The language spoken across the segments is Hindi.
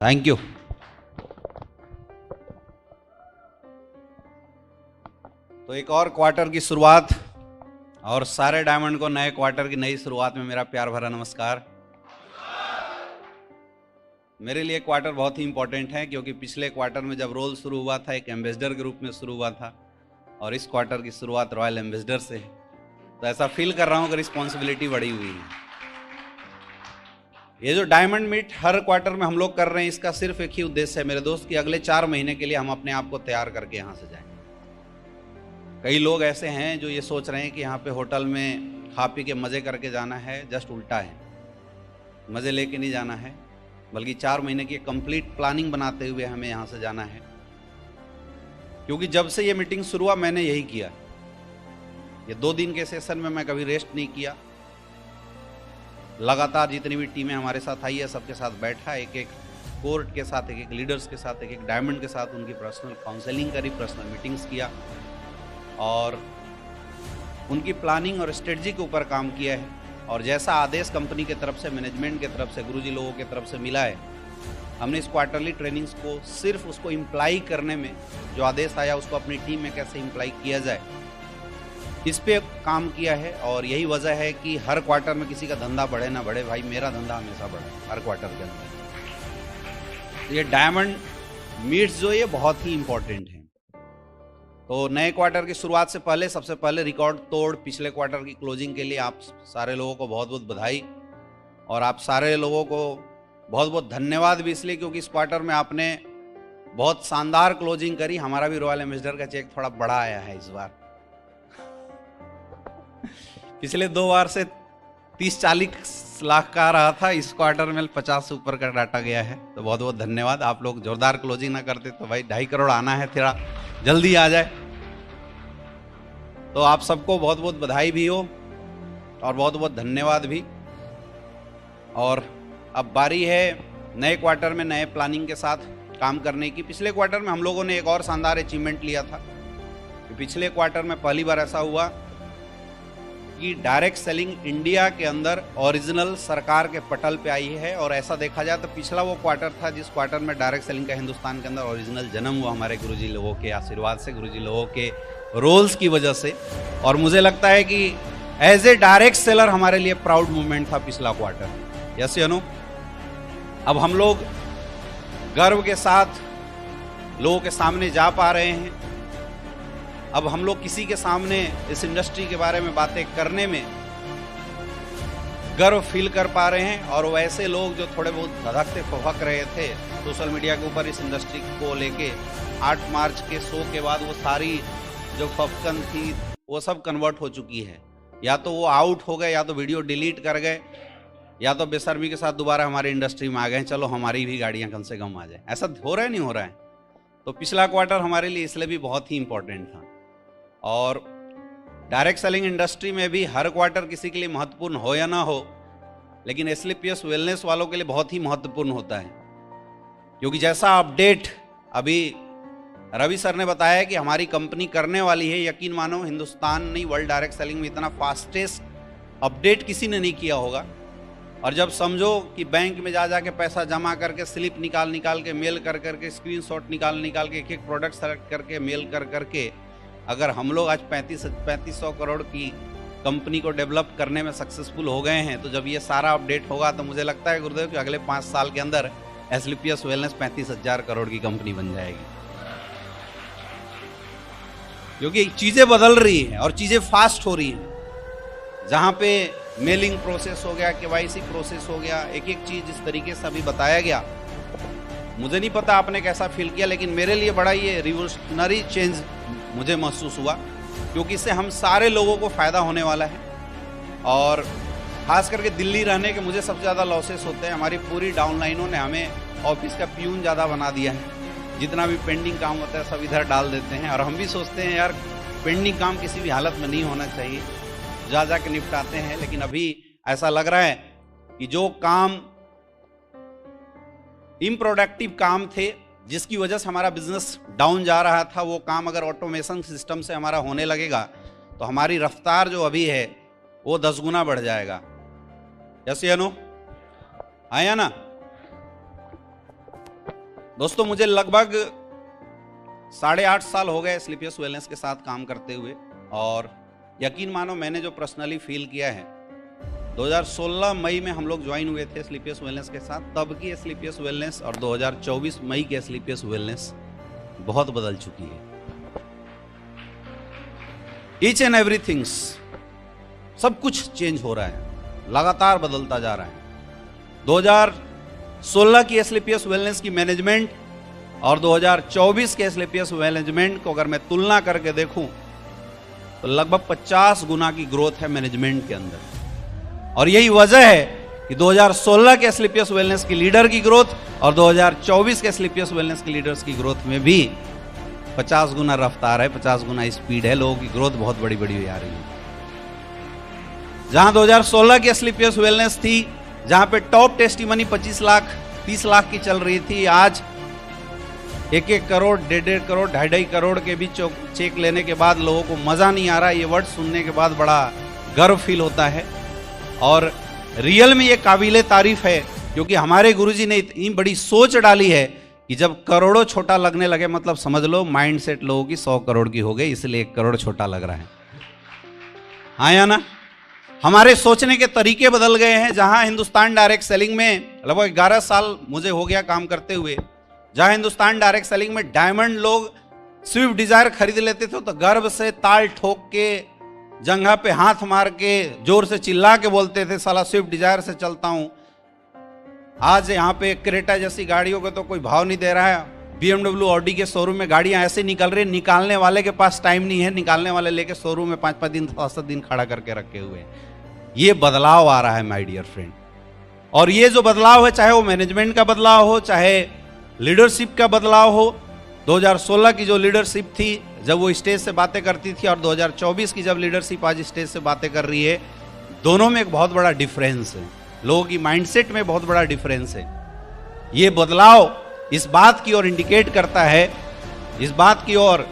Thank you. तो एक और क्वार्टर की शुरुआत और सारे डायमंड को नए क्वार्टर की नई शुरुआत में मेरा प्यार भरा नमस्कार। मेरे लिए क्वार्टर बहुत ही इंपॉर्टेंट है क्योंकि पिछले क्वार्टर में जब रोल शुरू हुआ था एक एम्बेसडर के रूप में शुरू हुआ था और इस क्वार्टर की शुरुआत रॉयल एम्बेसडर से है। तो ऐसा फील कर रहा हूँ कि रिस्पॉन्सिबिलिटी बढ़ी हुई है। ये जो डायमंड मीट हर क्वार्टर में हम लोग कर रहे हैं इसका सिर्फ एक ही उद्देश्य है मेरे दोस्त कि अगले 4 महीने के लिए हम अपने आप को तैयार करके यहाँ से जाएं। कई लोग ऐसे हैं जो ये सोच रहे हैं कि यहाँ पे होटल में खा पी के मज़े करके जाना है, जस्ट उल्टा है। मज़े लेके नहीं जाना है बल्कि 4 महीने की कंप्लीट प्लानिंग बनाते हुए हमें यहाँ से जाना है। क्योंकि जब से ये मीटिंग शुरू हुआ मैंने यही किया। ये 2 दिन के सेशन में मैं कभी रेस्ट नहीं किया। लगातार जितनी भी टीमें हमारे साथ आई है सबके साथ बैठा, एक एक कोर्ट के साथ, एक एक लीडर्स के साथ, एक एक डायमंड के साथ उनकी पर्सनल काउंसलिंग करी, पर्सनल मीटिंग्स किया और उनकी प्लानिंग और स्ट्रेटजी के ऊपर काम किया है। और जैसा आदेश कंपनी के तरफ से, मैनेजमेंट के तरफ से, गुरुजी लोगों के तरफ से मिला है, हमने इस क्वार्टरली ट्रेनिंग्स को सिर्फ उसको इम्प्लाई करने में, जो आदेश आया उसको अपनी टीम में कैसे इम्प्लाई किया जाए इस पे काम किया है। और यही वजह है कि हर क्वार्टर में किसी का धंधा बढ़े ना बढ़े, भाई मेरा धंधा हमेशा बढ़े हर क्वार्टर के अंदर। ये डायमंड मीट्स जो ये बहुत ही इंपॉर्टेंट है। तो नए क्वार्टर की शुरुआत से पहले सबसे पहले रिकॉर्ड तोड़ पिछले क्वार्टर की क्लोजिंग के लिए आप सारे लोगों को बहुत बहुत बधाई और आप सारे लोगों को बहुत बहुत धन्यवाद भी इसलिए क्योंकि इस क्वार्टर में आपने बहुत शानदार क्लोजिंग करी। हमारा भी रॉयल एम्बेसडर का चेक थोड़ा बड़ा आया है इस बार। पिछले 2 बार से 30-40 लाख का आ रहा था, इस क्वार्टर में 50 से ऊपर का डाटा गया है। तो बहुत बहुत धन्यवाद। आप लोग जोरदार क्लोजिंग ना करते तो भाई 2.5 करोड़ आना है, थोड़ा जल्दी आ जाए। तो आप सबको बहुत बहुत बधाई भी हो और बहुत बहुत धन्यवाद भी। और अब बारी है नए क्वार्टर में नए प्लानिंग के साथ काम करने की। पिछले क्वार्टर में हम लोगों ने एक और शानदार अचीवमेंट लिया था। पिछले क्वार्टर में पहली बार ऐसा हुआ कि डायरेक्ट सेलिंग इंडिया के अंदर ओरिजिनल सरकार के पटल पे आई है। और ऐसा देखा जाए तो पिछला वो क्वार्टर था जिस क्वार्टर में डायरेक्ट सेलिंग का हिंदुस्तान के अंदर ओरिजिनल जन्म हुआ, हमारे गुरुजी लोगों के आशीर्वाद से, गुरुजी लोगों के रोल्स की वजह से। और मुझे लगता है कि एज ए डायरेक्ट सेलर हमारे लिए प्राउड मूवमेंट था पिछला क्वार्टर। यस या नो? अब हम लोग गर्व के साथ लोगों के सामने जा पा रहे हैं। अब हम लोग किसी के सामने इस इंडस्ट्री के बारे में बातें करने में गर्व फील कर पा रहे हैं। और वैसे लोग जो थोड़े बहुत धधकते फुहक रहे थे सोशल मीडिया के ऊपर इस इंडस्ट्री को लेके, 8 मार्च के शो के बाद वो सारी जो फफकन थी वो सब कन्वर्ट हो चुकी है। या तो वो आउट हो गए, या तो वीडियो डिलीट कर गए, या तो बेशर्मी के साथ दोबारा हमारी इंडस्ट्री में आ गए, चलो हमारी भी गाड़ियां कम से कम आ जाए। ऐसा हो रहा है नहीं हो रहा है? तो पिछला क्वार्टर हमारे लिए इसलिए भी बहुत ही इंपॉर्टेंट था। और डायरेक्ट सेलिंग इंडस्ट्री में भी हर क्वार्टर किसी के लिए महत्वपूर्ण हो या ना हो, लेकिन SLPS वेलनेस वालों के लिए बहुत ही महत्वपूर्ण होता है। क्योंकि जैसा अपडेट अभी रवि सर ने बताया कि हमारी कंपनी करने वाली है, यकीन मानो हिंदुस्तान नहीं वर्ल्ड डायरेक्ट सेलिंग में इतना फास्टेस्ट अपडेट किसी ने नहीं किया होगा। और जब समझो कि बैंक में जा जाके पैसा जमा करके, स्लिप निकाल के, मेल कर करके, स्क्रीनशॉट निकाल के, एक एक प्रोडक्ट सेलेक्ट करके, मेल कर करके, अगर हम लोग आज 3500 करोड़ की कंपनी को डेवलप करने में सक्सेसफुल हो गए हैं, तो जब ये सारा अपडेट होगा तो मुझे लगता है गुरुदेव कि अगले 5 साल के अंदर SLPS वेलनेस 35,000 करोड़ की कंपनी बन जाएगी। क्योंकि चीज़ें बदल रही हैं और चीज़ें फास्ट हो रही हैं। जहाँ पे मेलिंग प्रोसेस हो गया, KYC प्रोसेस हो गया, एक एक चीज़ इस तरीके से अभी बताया गया। मुझे नहीं पता आपने कैसा फील किया, लेकिन मेरे लिए बड़ा ये रिवोल्यूशनरी चेंज मुझे महसूस हुआ। क्योंकि इससे हम सारे लोगों को फ़ायदा होने वाला है। और खास करके दिल्ली रहने के मुझे सबसे ज़्यादा लॉसेस होते हैं। हमारी पूरी डाउनलाइनों ने हमें ऑफिस का प्यून ज़्यादा बना दिया है। जितना भी पेंडिंग काम होता है सब इधर डाल देते हैं। और हम भी सोचते हैं यार पेंडिंग काम किसी भी हालत में नहीं होना चाहिए, जा के निपटाते हैं। लेकिन अभी ऐसा लग रहा है कि जो काम इम्प्रोडक्टिव काम थे, जिसकी वजह से हमारा बिजनेस डाउन जा रहा था, वो काम अगर ऑटोमेशन सिस्टम से हमारा होने लगेगा तो हमारी रफ्तार जो अभी है वो 10 गुना बढ़ जाएगा। यस या नो? आया ना? दोस्तों मुझे लगभग 8.5 साल हो गए स्लीपियस वेलनेस के साथ काम करते हुए, और यकीन मानो मैंने जो पर्सनली फील किया है, 2016 मई में हम लोग ज्वाइन हुए थे स्लीपियस वेलनेस के साथ। तब की स्लीपियस वेलनेस और 2024 मई के स्लीपियस वेलनेस बहुत बदल चुकी है। ईच एंड एवरीथिंग्स, सब कुछ चेंज हो रहा है, लगातार बदलता जा रहा है। 2016 की स्लीपियस वेलनेस की मैनेजमेंट और 2024 के स्लीपियस मैनेजमेंट को अगर मैं तुलना करके देखूं तो लगभग 50 गुना की ग्रोथ है मैनेजमेंट के अंदर। और यही वजह है कि 2016 के स्लीपियस वेलनेस की लीडर की ग्रोथ और 2024 के स्लीपियस वेलनेस की लीडर्स की ग्रोथ में भी 50 गुना रफ्तार है, 50 गुना स्पीड है। लोगों की ग्रोथ बहुत बड़ी बड़ी हुई आ रही है। जहां 2016 की स्लीपियस वेलनेस थी, जहां पे टॉप टेस्टिमनी 25 लाख 30 लाख की चल रही थी, आज 1-1 करोड़ 1.5 करोड़ 2.5 करोड़ के भी चेक लेने के बाद लोगों को मजा नहीं आ रहा। ये वर्ड सुनने के बाद बड़ा गर्व फील होता है और रियल में ये काबिले तारीफ है, क्योंकि हमारे गुरुजी ने इतनी बड़ी सोच डाली है कि जब करोड़ों छोटा लगने लगे, मतलब समझ लो माइंड सेट लोगों की 100 करोड़ की हो गई, इसलिए 1 करोड़ छोटा लग रहा है। हाँ या ना? हमारे सोचने के तरीके बदल गए हैं। जहां हिंदुस्तान डायरेक्ट सेलिंग में लगभग 11 साल मुझे हो गया काम करते हुए, जहां हिंदुस्तान डायरेक्ट सेलिंग में डायमंड लोग स्विफ्ट डिजायर खरीद लेते थे तो गर्व से ताल ठोक के, जंघा पे हाथ मार के, जोर से चिल्ला के बोलते थे, साला स्विफ्ट डिजायर से चलता हूं। आज यहाँ पे क्रेटा जैसी गाड़ियों को तो कोई भाव नहीं दे रहा है। BMW ऑडी के शोरूम में गाड़ियां ऐसे निकल रही, निकालने वाले के पास टाइम नहीं है, निकालने वाले लेके शोरूम में 5-5 दिन 7-7 दिन खड़ा करके रखे हुए हैं। ये बदलाव आ रहा है माय डियर फ्रेंड। और ये जो बदलाव है, चाहे वो मैनेजमेंट का बदलाव हो, चाहे लीडरशिप का बदलाव हो। 2016 की जो लीडरशिप थी जब वो स्टेज से बातें करती थी, और 2024 की जब लीडरशिप आज स्टेज से बातें कर रही है, दोनों में एक बहुत बड़ा डिफरेंस है। लोगों की माइंडसेट में बहुत बड़ा डिफरेंस है। ये बदलाव इस बात की ओर इंडिकेट करता है, इस बात की ओर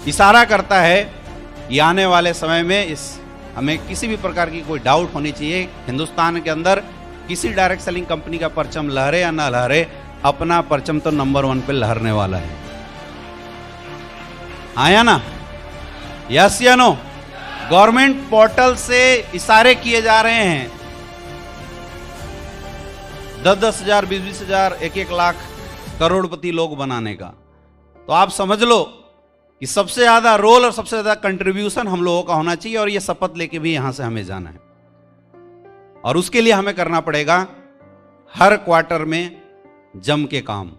इशारा करता है कि आने वाले समय में हमें किसी भी प्रकार की कोई डाउट होनी चाहिए, हिंदुस्तान के अंदर किसी डायरेक्ट सेलिंग कंपनी का परचम लहरे या ना लहरे, अपना परचम तो नंबर 1 पे लहरने वाला है। आया ना? यस या नो? गवर्नमेंट पोर्टल से इशारे किए जा रहे हैं 10-10 हजार 20-20 हजार 1-1 लाख करोड़पति लोग बनाने का। तो आप समझ लो कि सबसे ज्यादा रोल और सबसे ज्यादा कंट्रीब्यूशन हम लोगों का होना चाहिए, और ये शपथ लेके भी यहां से हमें जाना है। और उसके लिए हमें करना पड़ेगा हर क्वार्टर में जम के काम,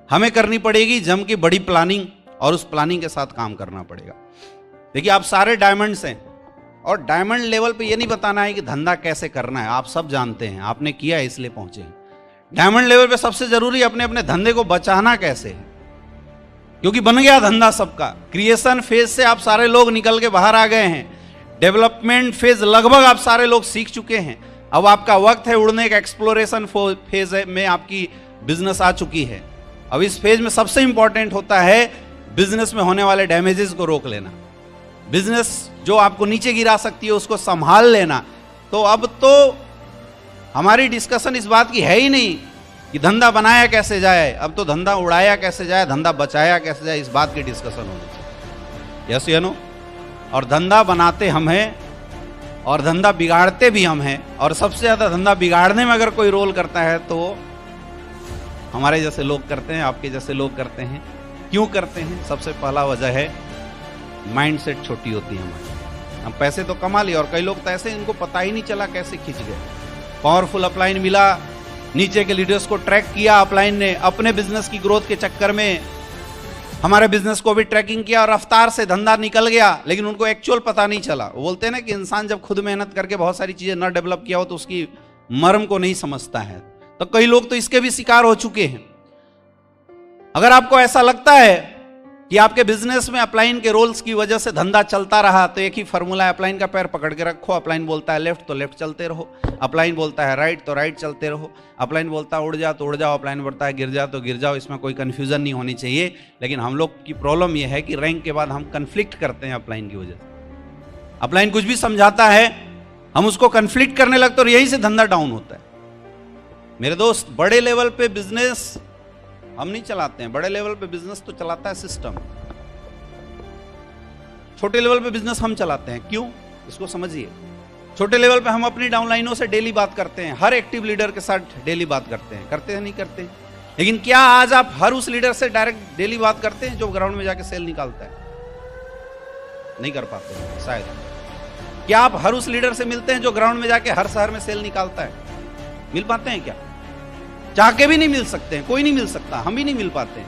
हमें करनी पड़ेगी जम की बड़ी प्लानिंग, और उस प्लानिंग के साथ काम करना पड़ेगा। देखिए, आप सारे डायमंड्स हैं, और डायमंड लेवल पे ये नहीं बताना है कि धंधा कैसे करना है, आप सब जानते हैं, आपने किया है इसलिए पहुंचे हैं। डायमंड लेवल पे सबसे जरूरी अपने अपने धंधे को बचाना कैसे है, क्योंकि बन गया धंधा सबका। क्रिएशन फेज से आप सारे लोग निकल के बाहर आ गए हैं, डेवलपमेंट फेज लगभग आप सारे लोग सीख चुके हैं। अब आपका वक्त है उड़ने का, एक्सप्लोरेशन फेज में आपकी बिजनेस आ चुकी है। अब इस फेज में सबसे इंपॉर्टेंट होता है बिजनेस में होने वाले डैमेजेस को रोक लेना, बिजनेस जो आपको नीचे गिरा सकती है उसको संभाल लेना। तो अब तो हमारी डिस्कशन इस बात की है ही नहीं कि धंधा बनाया कैसे जाए, अब तो धंधा उड़ाया कैसे जाए, धंधा बचाया कैसे जाए, इस बात की डिस्कशन होनी चाहिए। यस या नो? और धंधा बनाते हम हैं और धंधा बिगाड़ते भी हम हैं, और सबसे ज्यादा धंधा बिगाड़ने में अगर कोई रोल करता है तो हमारे जैसे लोग करते हैं, आपके जैसे लोग करते हैं। क्यों करते हैं? सबसे पहला वजह है माइंडसेट छोटी होती है हमारी। हम पैसे तो कमा लिए, और कई लोग तो ऐसे इनको पता ही नहीं चला कैसे खिंच गए। पावरफुल अपलाइन मिला, नीचे के लीडर्स को ट्रैक किया अपलाइन ने, अपने बिजनेस की ग्रोथ के चक्कर में हमारे बिजनेस को भी ट्रैकिंग किया, और रफ्तार से धंधा निकल गया, लेकिन उनको एक्चुअल पता नहीं चला। वो बोलते हैं ना कि इंसान जब खुद मेहनत करके बहुत सारी चीजें न डेवलप किया हो तो उसकी मर्म को नहीं समझता है। तो कई लोग तो इसके भी शिकार हो चुके हैं। अगर आपको ऐसा लगता है कि आपके बिजनेस में अपलाइन के रोल्स की वजह से धंधा चलता रहा, तो एक ही फॉर्मूला है, अपलाइन का पैर पकड़ के रखो। अपलाइन बोलता है लेफ्ट तो लेफ्ट चलते रहो, अपलाइन बोलता है राइट तो राइट चलते रहो, अपलाइन बोलता है उड़ जा तो उड़ जाओ, अपलाइन बोलता है गिर जा तो गिर जाओ। इसमें कोई कंफ्यूजन नहीं होनी चाहिए। लेकिन हम लोग की प्रॉब्लम यह है कि रैंक के बाद हम कंफ्लिक्ट करते हैं अपलाइन की वजह से। अपलाइन कुछ भी समझाता है, हम उसको कंफ्लिक्ट करने लगते और यहीं से धंधा डाउन होता है। मेरे दोस्त, बड़े लेवल पे बिजनेस हम नहीं चलाते हैं, बड़े लेवल पे बिजनेस तो चलाता है सिस्टम। छोटे लेवल पे बिजनेस हम चलाते हैं। क्यों? इसको समझिए। छोटे लेवल पे हम अपनी डाउनलाइनों से डेली बात करते हैं, हर एक्टिव लीडर के साथ डेली बात करते हैं। करते हैं नहीं करते हैं? लेकिन क्या आज आप हर उस लीडर से डायरेक्ट डेली बात करते हैं जो ग्राउंड में जाके सेल निकालता है? नहीं कर पाते हैं शायद। क्या आप हर उस लीडर से मिलते हैं जो ग्राउंड में जाके हर शहर में सेल निकालता है? मिल पाते हैं क्या? चाह के भी नहीं मिल सकते हैं, कोई नहीं मिल सकता, हम भी नहीं मिल पाते हैं।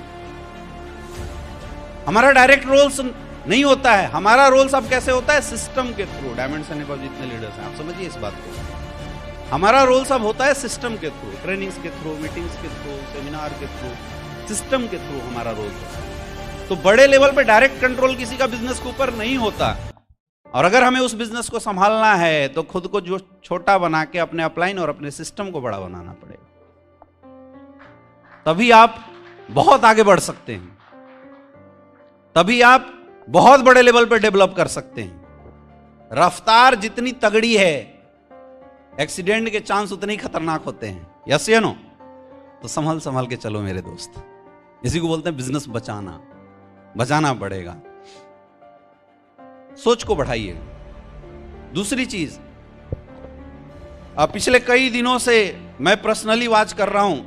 हमारा डायरेक्ट रोल्स नहीं होता है। हमारा रोल सब कैसे होता है? सिस्टम के थ्रू। डायमंड से अबव जितने लीडर्स हैं, आप समझिए इस बात को। हमारा रोल सब होता है सिस्टम के थ्रू, ट्रेनिंग्स के थ्रू, मीटिंग्स के थ्रू, सेमिनार के थ्रू, सिस्टम के थ्रू हमारा रोल है। तो बड़े लेवल पे डायरेक्ट कंट्रोल किसी का बिजनेस के ऊपर नहीं होता। और अगर हमें उस बिजनेस को संभालना है तो खुद को जो छोटा बना के अपने अपलाइन और अपने सिस्टम को बड़ा बनाना पड़ेगा, तभी आप बहुत आगे बढ़ सकते हैं, तभी आप बहुत बड़े लेवल पर डेवलप कर सकते हैं। रफ्तार जितनी तगड़ी है, एक्सीडेंट के चांस उतने ही खतरनाक होते हैं। यस या नो? तो संभल संभल के चलो मेरे दोस्त। इसी को बोलते हैं बिजनेस बचाना पड़ेगा। सोच को बढ़ाइए। दूसरी चीज, पिछले कई दिनों से मैं पर्सनली वॉच कर रहा हूं,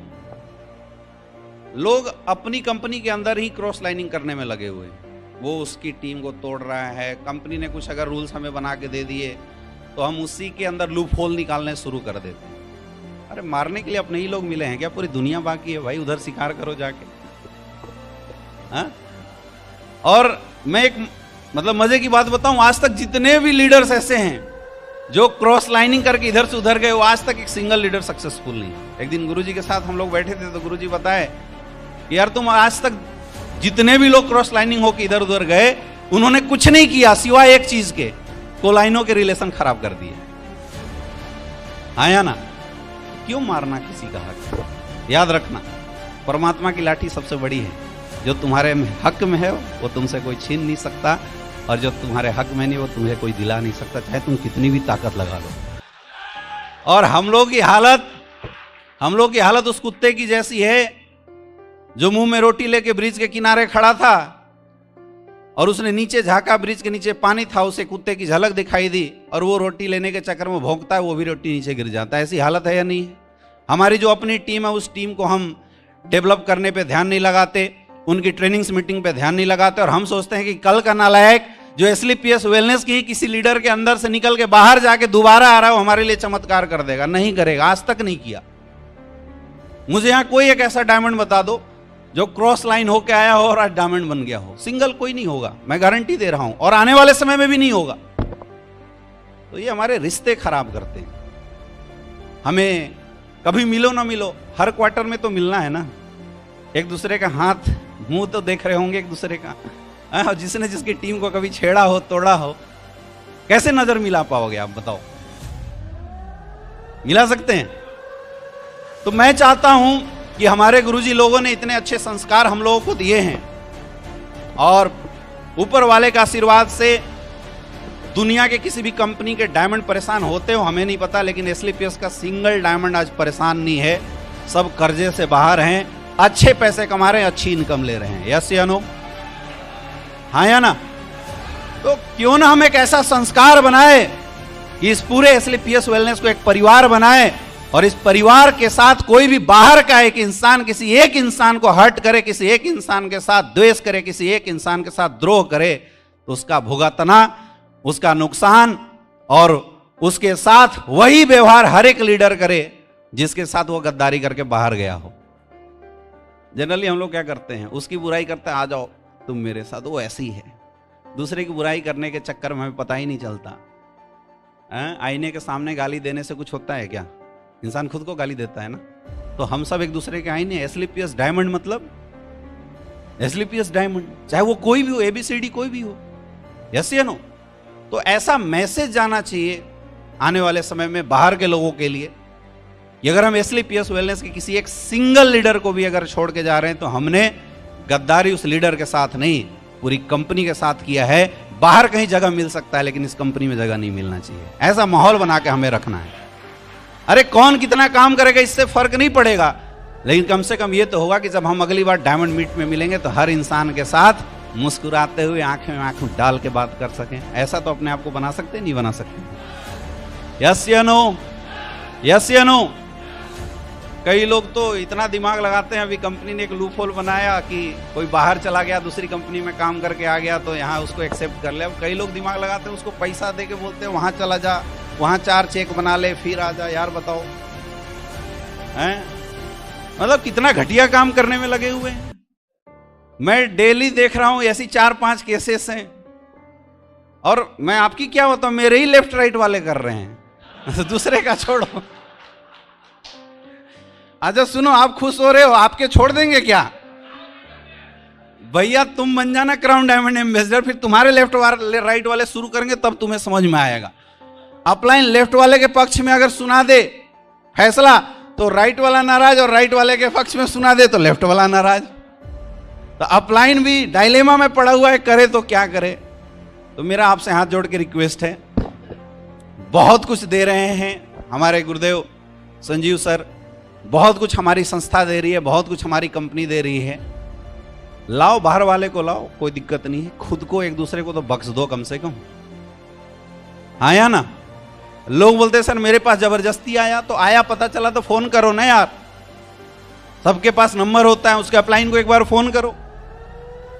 लोग अपनी कंपनी के अंदर ही क्रॉस लाइनिंग करने में लगे हुए हैं। वो उसकी टीम को तोड़ रहा है। कंपनी ने कुछ अगर रूल्स हमें बना के दे दिए तो हम उसी के अंदर लूप होल निकालने शुरू कर देते हैं। अरे मारने के लिए अपने ही लोग मिले हैं क्या? पूरी दुनिया बाकी है भाई, उधर शिकार करो जाके। हाँ? और मैं एक मजे की बात बताऊं, आज तक जितने भी लीडर्स ऐसे हैं जो क्रॉस लाइनिंग करके इधर से उधर गए, वो आज तक एक सिंगल लीडर सक्सेसफुल नहीं है। एक दिन गुरुजी के साथ हम लोग बैठे थे तो गुरुजी बताए कि यार तुम आज तक जितने भी लोग क्रॉस लाइनिंग होकर इधर उधर गए, उन्होंने कुछ नहीं किया सिवाय एक चीज के, को लाइनों के रिलेशन खराब कर दिए। आया ना? क्यों मारना किसी का हक? याद रखना, परमात्मा की लाठी सबसे बड़ी है। जो तुम्हारे हक में है वो तुमसे कोई छीन नहीं सकता, और जो तुम्हारे हक में नहीं वो तुम्हें कोई दिला नहीं सकता, चाहे तुम कितनी भी ताकत लगा लो। और हम लोग की हालत उस कुत्ते की जैसी है जो मुंह में रोटी लेके ब्रिज के किनारे खड़ा था और उसने नीचे झांका, ब्रिज के नीचे पानी था, उसे कुत्ते की झलक दिखाई दी और वो रोटी लेने के चक्कर में भौंकता है, वो भी रोटी नीचे गिर जाता है। ऐसी हालत है या नहीं है? हमारी जो अपनी टीम है, उस टीम को हम डेवलप करने पे ध्यान नहीं लगाते, उनकी ट्रेनिंग्स मीटिंग पे ध्यान नहीं लगाते, और हम सोचते हैं कि कल का नालायक जो SLPS वेलनेस की किसी लीडर के अंदर से निकल के बाहर जाके दोबारा आ रहा है, वो हमारे लिए चमत्कार कर देगा। नहीं करेगा, आज तक नहीं किया। मुझे यहां कोई एक ऐसा डायमंड बता दो जो क्रॉस लाइन होके आया हो और आज डायमंड बन गया हो। सिंगल कोई नहीं होगा, मैं गारंटी दे रहा हूं, और आने वाले समय में भी नहीं होगा। तो ये हमारे रिश्ते खराब करते हैं। हमें कभी मिलो ना मिलो, हर क्वार्टर में तो मिलना है ना। एक दूसरे का हाथ मुंह तो देख रहे होंगे एक दूसरे का। और जिसने जिसकी टीम को कभी छेड़ा हो, तोड़ा हो, कैसे नजर मिला पाओगे आप? बताओ, मिला सकते हैं? तो मैं चाहता हूं कि हमारे गुरुजी लोगों ने इतने अच्छे संस्कार हम लोगों को दिए हैं, और ऊपर वाले का आशीर्वाद से दुनिया के किसी भी कंपनी के डायमंड परेशान होते हो हमें नहीं पता, लेकिन SLPS का सिंगल डायमंड आज परेशान नहीं है। सब कर्जे से बाहर हैं, अच्छे पैसे कमा रहे हैं, अच्छी इनकम ले रहे हैं। यस या नो? हाँ या ना? तो क्यों ना हम एक ऐसा संस्कार बनाए कि इस पूरे SLPS वेलनेस को एक परिवार बनाए, और इस परिवार के साथ कोई भी बाहर का एक इंसान किसी एक इंसान को हर्ट करे, किसी एक इंसान के साथ द्वेष करे, किसी एक इंसान के साथ द्रोह करे, तो उसका भुगतना, उसका नुकसान, और उसके साथ वही व्यवहार हर एक लीडर करे जिसके साथ वो गद्दारी करके बाहर गया हो। जनरली हम लोग क्या करते हैं? उसकी बुराई करते हैं, आ जाओ तुम मेरे साथ, वो ऐसी है। दूसरे की बुराई करने के चक्कर में हमें पता ही नहीं चलता। आईने के सामने गाली देने से कुछ होता है क्या? इंसान खुद को गाली देता है ना। तो हम सब एक दूसरे के आईने। SLPS डायमंड मतलब SLPS डायमंड, चाहे वो कोई भी हो, ABCD कोई भी हो। यस या नो? तो ऐसा मैसेज जाना चाहिए आने वाले समय में बाहर के लोगों के लिए कि अगर हम SLPS वेलनेस के किसी एक सिंगल लीडर को भी अगर छोड़ के जा रहे हैं तो हमने गद्दारी उस लीडर के साथ नहीं, पूरी कंपनी के साथ किया है। बाहर कहीं जगह मिल सकता है, लेकिन इस कंपनी में जगह नहीं मिलना चाहिए। ऐसा माहौल बना के हमें रखना है। अरे कौन कितना काम करेगा इससे फर्क नहीं पड़ेगा, लेकिन कम से कम ये तो होगा कि जब हम अगली बार डायमंड मीट में मिलेंगे तो हर इंसान के साथ मुस्कुराते हुए आंखें में आंखें डाल के बात कर सकें। ऐसा तो अपने आप को बना सकते नहीं बना सकते? यस या नो? यस या नो? कई लोग तो इतना दिमाग लगाते हैं, अभी कंपनी ने एक लूप होल बनाया कि कोई बाहर चला गया दूसरी कंपनी में काम करके आ गया तो यहाँ उसको एक्सेप्ट कर ले। अब कई लोग दिमाग लगाते हैं, उसको पैसा दे के बोलते हैं वहां चला जा, वहां 4 चेक बना ले फिर आ जा। यार बताओ, हैं? मतलब कितना घटिया काम करने में लगे हुए हैं। मैं डेली देख रहा हूं ऐसी 4-5 केसेस हैं, और मैं आपकी क्या बताऊं, मेरे ही लेफ्ट राइट वाले कर रहे हैं दूसरे का छोड़ो। अच्छा सुनो, आप खुश हो रहे हो, आपके छोड़ देंगे क्या? भैया तुम बन जाना क्राउन डायमंड एम्बेसडर, फिर तुम्हारे लेफ्ट वाले राइट वाले शुरू करेंगे तब तुम्हें समझ में आएगा। अपलाइन लेफ्ट वाले के पक्ष में अगर सुना दे फैसला तो राइट वाला नाराज, और राइट वाले के पक्ष में सुना दे तो लेफ्ट वाला नाराज। तो अपलाइन भी डायलेमा में पड़ा हुआ है, करे तो क्या करे। तो मेरा आपसे हाथ जोड़ के रिक्वेस्ट है, बहुत कुछ दे रहे हैं हमारे गुरुदेव संजीव सर, बहुत कुछ हमारी संस्था दे रही है, बहुत कुछ हमारी कंपनी दे रही है। लाओ बाहर वाले को लाओ, कोई दिक्कत नहीं है, खुद को एक दूसरे को तो बख्श दो कम से कम। हाँ या ना? लोग बोलते हैं सर मेरे पास जबरदस्ती आया, तो आया पता चला तो फोन करो ना यार। सबके पास नंबर होता है, उसके अपलाइन को एक बार फोन करो।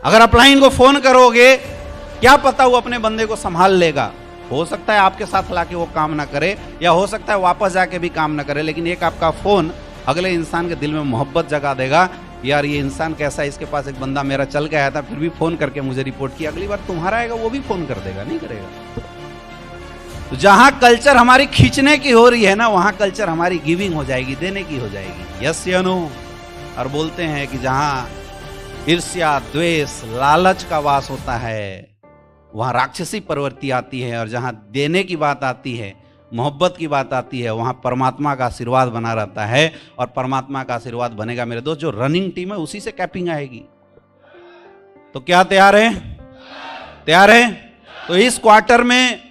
अगर अपलाइन को फोन करोगे, क्या पता वो अपने बंदे को संभाल लेगा। हो सकता है आपके साथ लाके वो काम ना करे, या हो सकता है वापस जाके भी काम ना करे, लेकिन एक आपका फोन अगले इंसान के दिल में मोहब्बत जगा देगा। यार ये इंसान कैसा है, इसके पास एक बंदा मेरा चल के आया था फिर भी फोन करके मुझे रिपोर्ट किया, अगली बार तुम्हारा आएगा वो भी फोन कर देगा, नहीं करेगा? तो जहां कल्चर हमारी खींचने की हो रही है ना, वहां कल्चर हमारी गिविंग हो जाएगी, देने की हो जाएगी। यस या नो? और बोलते हैं कि जहां ईर्ष्या, द्वेष, लालच का वास होता है वहां राक्षसी प्रवृत्ति आती है, और जहां देने की बात आती है, मोहब्बत की बात आती है, वहां परमात्मा का आशीर्वाद बना रहता है। और परमात्मा का आशीर्वाद बनेगा मेरे दोस्त, जो रनिंग टीम है उसी से कैपिंग आएगी। तो क्या तैयार है? तैयार है? तो इस क्वार्टर में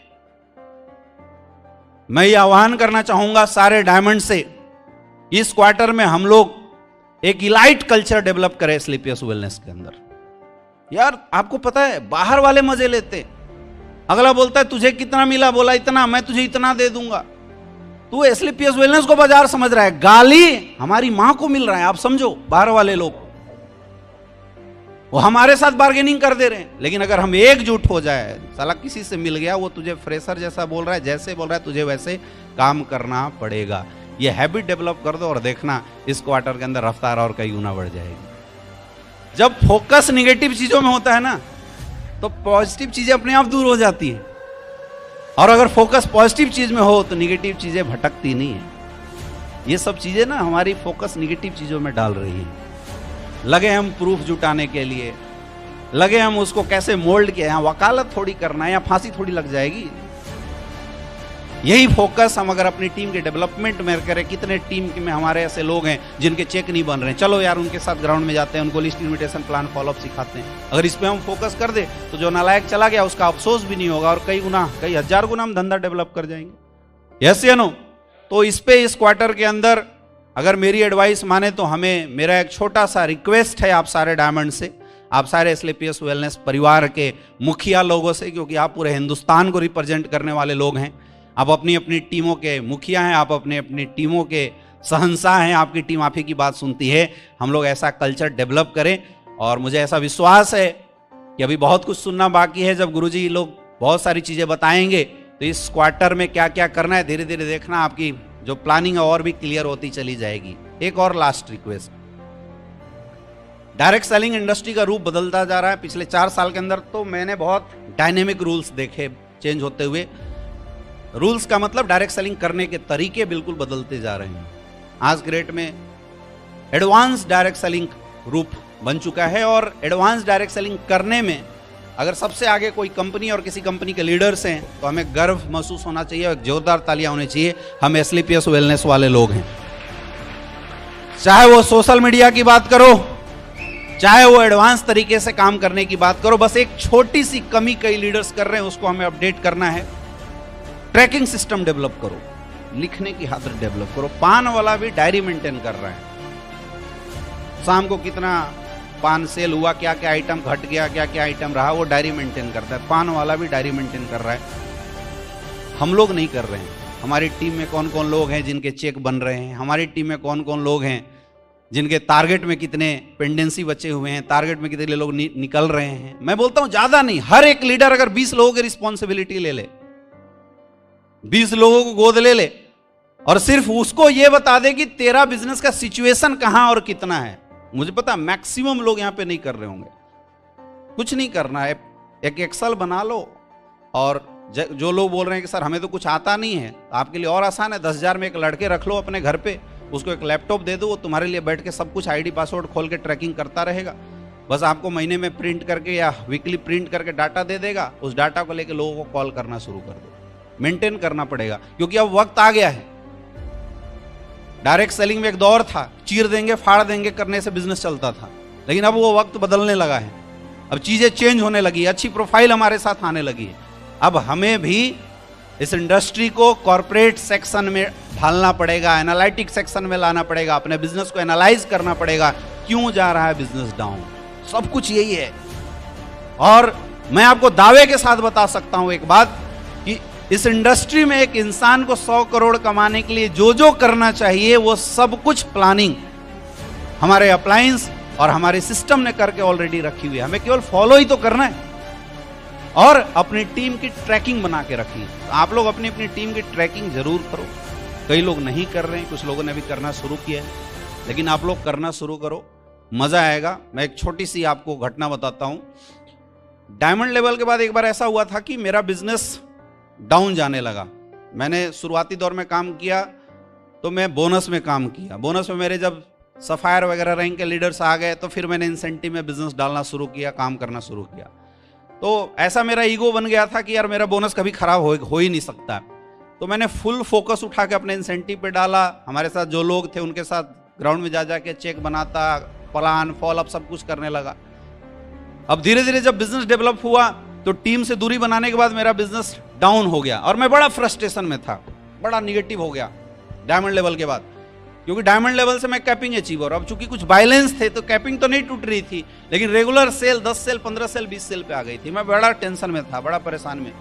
मैं ये आह्वान करना चाहूंगा सारे डायमंड से, इस क्वार्टर में हम लोग एक इलाइट कल्चर डेवलप करें स्लीपियस वेलनेस के अंदर। यार आपको पता है बाहर वाले मजे लेते, अगला बोलता है तुझे कितना मिला, बोला इतना, मैं तुझे इतना दे दूंगा। तू स्लीपियस वेलनेस को बाजार समझ रहा है, गाली हमारी मां को मिल रहा है। आप समझो, बाहर वाले लोग वो हमारे साथ बार्गेनिंग कर दे रहे हैं। लेकिन अगर हम एकजुट हो जाए, साला किसी से मिल गया, वो तुझे फ्रेशर जैसा बोल रहा है, जैसे बोल रहा है तुझे वैसे काम करना पड़ेगा। ये हैबिट डेवलप कर दो और देखना इस क्वार्टर के अंदर रफ्तार और कई गुना बढ़ जाएगी। जब फोकस निगेटिव चीजों में होता है ना, तो पॉजिटिव चीजें अपने आप दूर हो जाती है, और अगर फोकस पॉजिटिव चीज में हो तो निगेटिव चीजें भटकती नहीं है। ये सब चीजें ना हमारी फोकस निगेटिव चीजों में डाल रही है। लगे हम प्रूफ जुटाने के लिए, लगे हम उसको कैसे मोल्ड किया, यहाँ वकालत थोड़ी करना है या फांसी थोड़ी लग जाएगी। यही फोकस हम अगर अपनी टीम के डेवलपमेंट में करें, कितने टीम में हमारे ऐसे लोग हैं जिनके चेक नहीं बन रहे हैं, चलो यार उनके साथ ग्राउंड में जाते हैं, उनको लिस्ट इन्विटेशन प्लान फॉलोअप सिखाते हैं। अगर इस पे हम फोकस कर दे तो जो नालायक चला गया उसका अफसोस भी नहीं होगा, और कई गुना, कई हजार गुना हम धंधा डेवलप कर जाएंगे। यस या नो? तो इस पे इस क्वार्टर के अंदर अगर मेरी एडवाइस माने तो हमें, मेरा एक छोटा सा रिक्वेस्ट है आप सारे डायमंड से, आप सारे स्लीपियस वेलनेस परिवार के मुखिया लोगों से, क्योंकि आप पूरे हिंदुस्तान को रिप्रेजेंट करने वाले लोग हैं। आप अपनी अपनी टीमों के मुखिया हैं, आप अपनी अपनी टीमों के शहंशाह हैं, आपकी टीम आप ही की बात सुनती है। हम लोग ऐसा कल्चर डेवलप करें, और मुझे ऐसा विश्वास है कि अभी बहुत कुछ सुनना बाकी है। जब गुरुजी लोग बहुत सारी चीज़ें बताएंगे तो इस क्वार्टर में क्या क्या करना है धीरे धीरे देखना, आपकी जो प्लानिंग है और भी क्लियर होती चली जाएगी। एक और last request, direct selling industry का रूप बदलता जा रहा है। पिछले 4 साल के अंदर तो मैंने बहुत डायनेमिक रूल्स देखे चेंज होते हुए। रूल्स का मतलब डायरेक्ट सेलिंग करने के तरीके बिल्कुल बदलते जा रहे हैं। आज के डेट में एडवांस डायरेक्ट सेलिंग रूप बन चुका है, और एडवांस डायरेक्ट सेलिंग करने में अगर सबसे आगे कोई कंपनी और किसी कंपनी के लीडर्स हैं तो हमें गर्व महसूस होना चाहिए, और जोरदार तालियां होनी चाहिए। हम स्लीपियस वेलनेस वाले लोग हैं। चाहे वो सोशल मीडिया की बात करो, चाहे वो एडवांस तरीके से काम करने की बात करो, बस एक छोटी सी कमी कई लीडर्स कर रहे हैं, उसको हमें अपडेट करना है। ट्रैकिंग सिस्टम डेवलप करो। लिखने की खातिर डेवलप करो। पान वाला भी डायरी मेंटेन कर रहा है, शाम को कितना पान सेल हुआ, क्या क्या आइटम घट गया, क्या क्या आइटम रहा, वो डायरी मेंटेन करता है। पान वाला भी डायरी मेंटेन कर रहा है। हम लोग नहीं कर रहे हैं। हमारी टीम में कौन कौन लोग हैं जिनके चेक बन रहे हैं, हमारी टीम में कौन कौन लोग हैं जिनके टारगेट में कितने पेंडेंसी बचे हुए हैं, टारगेट में कितने लोग निकल रहे हैं। मैं बोलता हूं ज्यादा नहीं, हर एक लीडर अगर 20 लोगों की रिस्पॉन्सिबिलिटी ले ले, 20 लोगों को गोद ले ले और सिर्फ उसको यह बता दे कि तेरा बिजनेस का सिचुएशन कहां और कितना है। मुझे पता मैक्सिमम लोग यहां पे नहीं कर रहे होंगे। कुछ नहीं करना है, एक एक्सेल बना लो और जो लोग बोल रहे हैं कि सर हमें तो कुछ आता नहीं है, आपके लिए और आसान है, 10,000 में एक लड़के रख लो अपने घर पे, उसको एक लैपटॉप दे दो, वो तुम्हारे लिए बैठ के सब कुछ आईडी पासवर्ड खोल के ट्रैकिंग करता रहेगा। बस आपको महीने में प्रिंट करके या वीकली प्रिंट करके डाटा दे देगा। उस डाटा को लेके लोगों को कॉल करना शुरू कर दो। मेंटेन करना पड़ेगा क्योंकि अब वक्त आ गया है। डायरेक्ट सेलिंग में एक दौर था, चीर देंगे फाड़ देंगे करने से बिजनेस चलता था, लेकिन अब वो वक्त बदलने लगा है। अब चीजें चेंज होने लगी, अच्छी प्रोफाइल हमारे साथ आने लगी है। अब हमें भी इस इंडस्ट्री को कॉर्पोरेट सेक्शन में ढालना पड़ेगा, एनालिटिक सेक्शन में लाना पड़ेगा, अपने बिजनेस को एनालाइज करना पड़ेगा, क्यों जा रहा है बिजनेस डाउन। सब कुछ यही है। और मैं आपको दावे के साथ बता सकता हूं एक बात कि इस इंडस्ट्री में एक इंसान को 100 करोड़ कमाने के लिए जो जो करना चाहिए वो सब कुछ प्लानिंग हमारे अप्लायंस और हमारे सिस्टम ने करके ऑलरेडी रखी हुई है। हमें केवल फॉलो ही तो करना है और अपनी टीम की ट्रैकिंग बना के रखी है। तो आप लोग अपनी अपनी टीम की ट्रैकिंग जरूर करो। कई लोग नहीं कर रहे हैं, कुछ लोगों ने भी करना शुरू किया है, लेकिन आप लोग करना शुरू करो, मजा आएगा। मैं एक छोटी सी आपको घटना बताता हूं। डायमंड लेवल के बाद एक बार ऐसा हुआ था कि मेरा बिजनेस डाउन जाने लगा। मैंने शुरुआती दौर में काम किया तो मैं बोनस में काम किया। बोनस में मेरे जब सफायर वगैरह रैंक के लीडर्स आ गए तो फिर मैंने इंसेंटिव में बिजनेस डालना शुरू किया, काम करना शुरू किया। तो ऐसा मेरा ईगो बन गया था कि यार मेरा बोनस कभी खराब हो ही नहीं सकता। तो मैंने फुल फोकस उठा के अपने इंसेंटिव पे डाला। हमारे साथ जो लोग थे उनके साथ ग्राउंड में जा जाके चेक बनाता, प्लान फॉलोअप सब कुछ करने लगा। अब धीरे धीरे जब बिजनेस डेवलप हुआ तो टीम से दूरी बनाने के बाद मेरा बिजनेस डाउन हो गया और मैं बड़ा फ्रस्ट्रेशन में था, बड़ा निगेटिव हो गया डायमंड लेवल के बाद, क्योंकि डायमंड लेवल से मैं कैपिंग अचीवर। अब चूंकि कुछ बैलेंस थे तो कैपिंग तो नहीं टूट रही थी, लेकिन regular cell 10 cell 15 cell 20 cell पे आ गई थी। मैं बड़ा टेंशन में था, बड़ा परेशान में।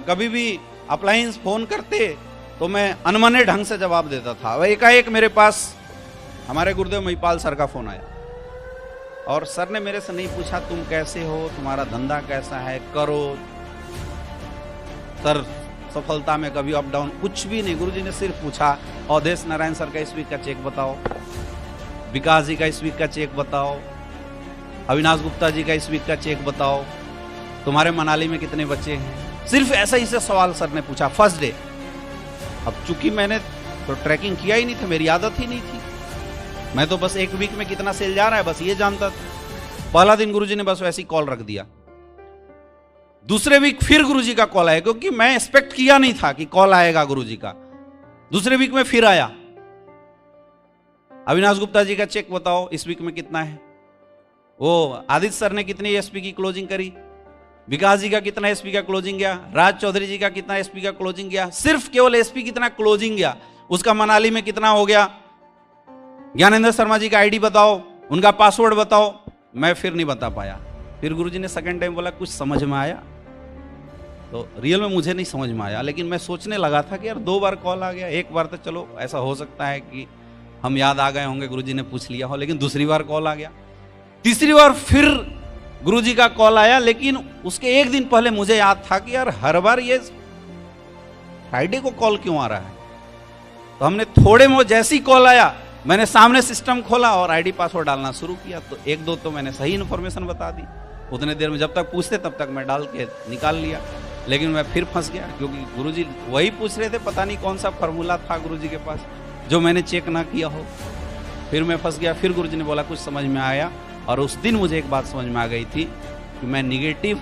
कभी भी अप्लायंस फोन करते तो मैं अनमने ढंग से जवाब देता था। वह एकाएक मेरे पास हमारे गुरुदेव महिपाल सर का फोन आया और सर ने मेरे से नहीं पूछा तुम कैसे हो, तुम्हारा धंधा कैसा है, करो सर सफलता में कभी अप डाउन, कुछ भी नहीं। गुरुजी ने सिर्फ पूछा अवधेश नारायण सर का इस वीक का चेक बताओ, विकास जी का इस वीक का चेक बताओ, अविनाश गुप्ता जी का इस वीक का चेक बताओ, तुम्हारे मनाली में कितने बच्चे हैं। सिर्फ ऐसा ही से सवाल सर ने पूछा फर्स्ट डे। अब चूंकि मैंने तो ट्रैकिंग किया ही नहीं था, मेरी आदत ही नहीं थी, मैं तो बस एक वीक में कितना सेल जा रहा है बस ये जानता था। पहला दिन गुरुजी ने बस वैसी कॉल रख दिया। दूसरे वीक फिर गुरुजी का कॉल आया, क्योंकि मैं एक्सपेक्ट किया नहीं था कि कॉल आएगा गुरुजी का। दूसरे वीक में फिर आया, अविनाश गुप्ता जी का चेक बताओ इस वीक में कितना है। वो आदित्य सर ने कितनी एसपी की क्लोजिंग करी, विकास जी का कितना एसपी का क्लोजिंग गया, राज चौधरी जी का कितना एसपी का क्लोजिंग गया, सिर्फ केवल एसपी कितना क्लोजिंग गया, उसका मनाली में कितना हो गया। ज्ञानेंद्र शर्मा जी का आईडी बताओ, उनका पासवर्ड बताओ। मैं फिर नहीं बता पाया। फिर गुरुजी ने सेकंड टाइम बोला कुछ समझ में आया, तो रियल में मुझे नहीं समझ में आया, लेकिन मैं सोचने लगा था कि यार 2 बार कॉल आ गया, एक बार तो चलो ऐसा हो सकता है कि हम याद आ गए होंगे, गुरुजी ने पूछ लिया हो, लेकिन दूसरी बार कॉल आ गया। तीसरी बार फिर गुरुजी का कॉल आया, लेकिन उसके एक दिन पहले मुझे याद था कि यार हर बार ये फ्राइडे को कॉल क्यों आ रहा है। तो हमने थोड़े में जैसी कॉल आया मैंने सामने सिस्टम खोला और आईडी पासवर्ड डालना शुरू किया। तो 1-2 तो मैंने सही इन्फॉर्मेशन बता दी, उतने देर में जब तक पूछते तब तक मैं डाल के निकाल लिया। लेकिन मैं फिर फंस गया, क्योंकि गुरुजी वही पूछ रहे थे, पता नहीं कौन सा फॉर्मूला था गुरुजी के पास जो मैंने चेक ना किया हो। फिर मैं फंस गया। फिर गुरुजी ने बोला कुछ समझ में आया, और उस दिन मुझे एक बात समझ में आ गई थी कि मैं निगेटिव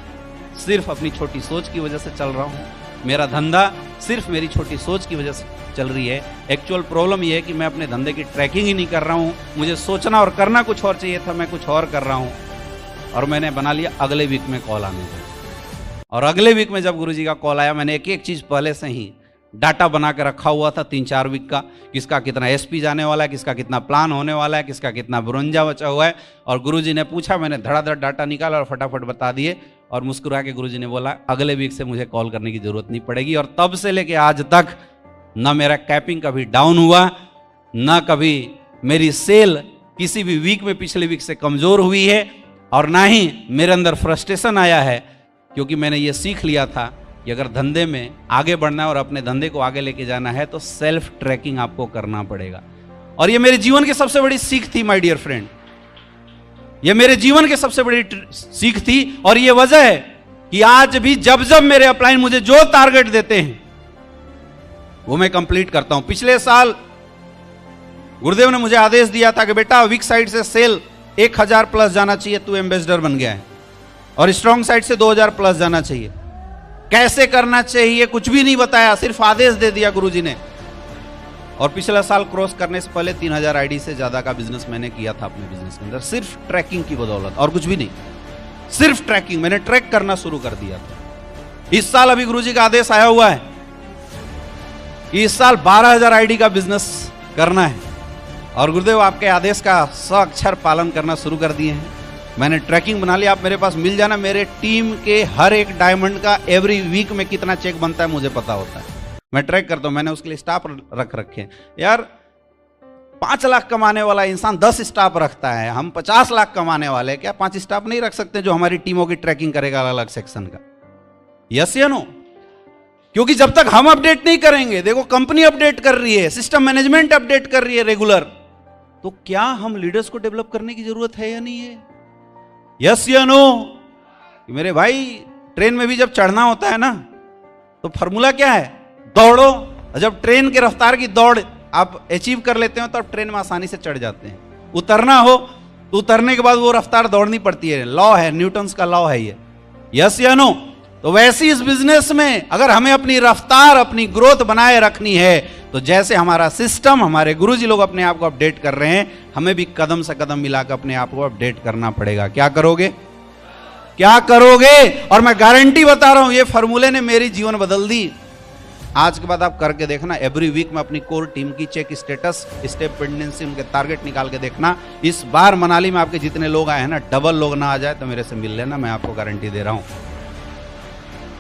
सिर्फ अपनी छोटी सोच की वजह से चल रहा हूँ। मेरा धंधा सिर्फ मेरी छोटी सोच की वजह से चल रही है। एक्चुअल प्रॉब्लम यह है कि मैं अपने धंधे की ट्रैकिंग ही नहीं कर रहा हूँ। मुझे सोचना और करना कुछ और चाहिए था, मैं कुछ और कर रहा हूँ। और मैंने बना लिया अगले वीक में कॉल आने का। और अगले वीक में जब गुरुजी का कॉल आया, मैंने एक एक चीज़ पहले से ही डाटा बना के रखा हुआ था 3-4 वीक का, किसका कितना एसपी जाने वाला है, किसका कितना प्लान होने वाला है, किसका कितना ब्रोंजा बचा हुआ है। और गुरुजी ने पूछा, मैंने धड़ाधड़ डाटा निकाला और फटाफट बता दिए। और मुस्कुरा के गुरुजी ने बोला अगले वीक से मुझे कॉल करने की जरूरत नहीं पड़ेगी। और तब से लेके आज तक ना मेरा कैपिंग कभी डाउन हुआ, ना कभी मेरी सेल किसी भी वीक में पिछले वीक से कमजोर हुई है, और ना ही मेरे अंदर फ्रस्ट्रेशन आया है, क्योंकि मैंने ये सीख लिया था कि अगर धंधे में आगे बढ़ना है और अपने धंधे को आगे लेके जाना है तो सेल्फ ट्रैकिंग आपको करना पड़ेगा। और ये मेरे जीवन की सबसे बड़ी सीख थी माय डियर फ्रेंड, ये मेरे जीवन की सबसे बड़ी सीख थी। और ये वजह है कि आज भी जब जब मेरे अपलाइन मुझे जो टारगेट देते हैं वो मैं कंप्लीट करता हूं। पिछले साल गुरुदेव ने मुझे आदेश दिया था कि बेटा वीक साइड से सेल 1000 प्लस जाना चाहिए, तू एम्बेसडर बन गया है, और स्ट्रॉन्ग साइड से 2000 प्लस जाना चाहिए। कैसे करना चाहिए कुछ भी नहीं बताया, सिर्फ आदेश दे दिया गुरुजी ने। और पिछला साल क्रॉस करने से पहले 3000 आईडी से ज्यादा का बिजनेस मैंने किया था अपने बिजनेस के अंदर, सिर्फ ट्रैकिंग की बदौलत, और कुछ भी नहीं, सिर्फ ट्रैकिंग। मैंने ट्रैक करना शुरू कर दिया था। इस साल अभी गुरुजी का आदेश आया हुआ है कि इस साल 12000 आईडी का बिजनेस करना है, और गुरुदेव आपके आदेश का सअक्षर पालन करना शुरू कर दिए हैं। मैंने ट्रैकिंग बना लिया, आप मेरे पास मिल जाना। मेरे टीम के हर एक डायमंड का एवरी वीक में कितना चेक बनता है मुझे पता होता है, मैं ट्रैक करता हूं। मैंने उसके लिए स्टाफ रख रखे हैं। यार 5 लाख कमाने वाला इंसान 10 स्टाफ रखता है, हम 50 लाख कमाने वाले, क्या 5 स्टाफ नहीं रख सकते जो हमारी टीमों की ट्रैकिंग करेगा अलग अलग सेक्शन का? यस या नो? क्योंकि जब तक हम अपडेट नहीं करेंगे, देखो कंपनी अपडेट कर रही है, सिस्टम मैनेजमेंट अपडेट कर रही है रेगुलर, तो क्या हम लीडर्स को डेवलप करने की जरूरत है या नहीं है? यस या नो? मेरे भाई ट्रेन में भी जब चढ़ना होता है ना तो फॉर्मूला क्या है? दौड़ो। जब ट्रेन के रफ्तार की दौड़ आप अचीव कर लेते हो तो आप ट्रेन में आसानी से चढ़ जाते हैं। उतरना हो तो उतरने के बाद वो रफ्तार दौड़नी पड़ती है, लॉ है, न्यूटन्स का लॉ है ये। यस या नो? तो वैसे इस बिजनेस में अगर हमें अपनी रफ्तार, अपनी ग्रोथ बनाए रखनी है, तो जैसे हमारा सिस्टम, हमारे गुरुजी लोग अपने आप को अपडेट कर रहे हैं, हमें भी कदम से कदम मिलाकर अपने आप को अपडेट करना पड़ेगा। क्या करोगे? क्या करोगे? और मैं गारंटी बता रहा हूं, ये फॉर्मूले ने मेरी जीवन बदल दी। आज के बाद आप करके देखना, एवरी वीक में अपनी कोर टीम की चेक स्टेटस, स्टेप पेंडेंसी, उनके टारगेट निकाल के देखना। इस बार मनाली में आपके जितने लोग आए हैं ना, डबल लोग ना आ जाए तो मेरे से मिल लेना, मैं आपको गारंटी दे रहा हूं।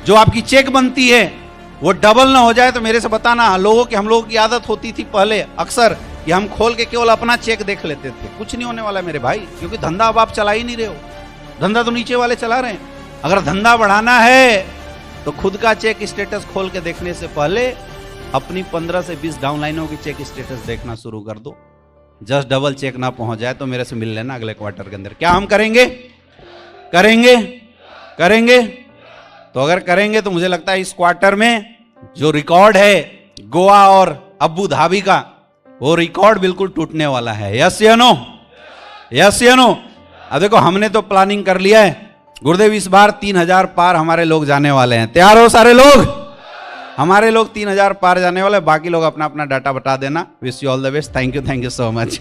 जो आपकी चेक बनती है वो डबल ना हो जाए तो मेरे से बताना। हम लोगों की आदत होती थी पहले अक्सर कि हम खोल के केवल अपना चेक देख लेते थे। कुछ नहीं होने वाला मेरे भाई, क्योंकि धंधा अब आप चला ही नहीं रहे हो, धंधा तो नीचे वाले चला रहे हैं। अगर धंधा बढ़ाना है तो खुद का चेक स्टेटस खोल के देखने से पहले अपनी 15 से 20 डाउनलाइनों की चेक स्टेटस देखना शुरू कर दो। जस्ट डबल चेक ना पहुंच जाए तो मेरे से मिल लेना अगले क्वार्टर के अंदर। क्या हम करेंगे? करेंगे। तो अगर करेंगे तो मुझे लगता है इस क्वार्टर में जो रिकॉर्ड है गोवा और अबू धाबी का, वो रिकॉर्ड बिल्कुल टूटने वाला है। यस या नो? यस या नो? अब देखो हमने तो प्लानिंग कर लिया है गुरुदेव, इस बार 3000 पार हमारे लोग जाने वाले हैं। तैयार हो सारे लोग? हमारे लोग 3000 पार जाने वाले, बाकी लोग अपना अपना डाटा बता देना। Wish you all the best. Thank you so much.